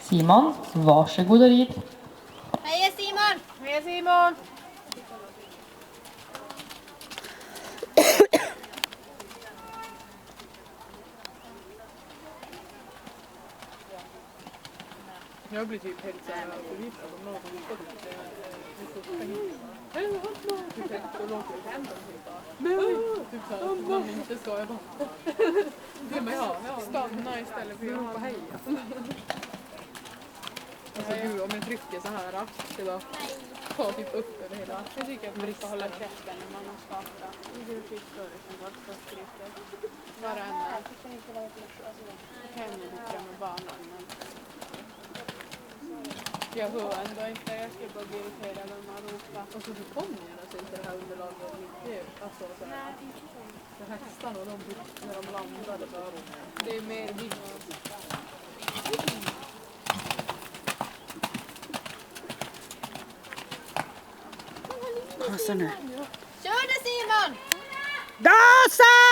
Simon, varsågod och rid. Hej Simon! Hej Simon! Jag blir typ helt såhär förgiftad om någon som går ut. Typ såhär, om någon inte ska jag bara... Stanna istället för att ropa hej. Alltså gud, om jag trycker så här, det bara tar typ upp över hela. Jag tycker att man ska hålla käften när man har startat. Det är typ större som valpskrifter. Varenda. Jag kan ju tycka med barnen, men... Jag hör ändå inte, jag ska bara bli irriterad när man ropar. Och så kommer ju alltså inte det här underlaget mycket. Alltså så här. För hästarna och de när de landade bara. Det är mer vitt. Kör det Simon! Gasa!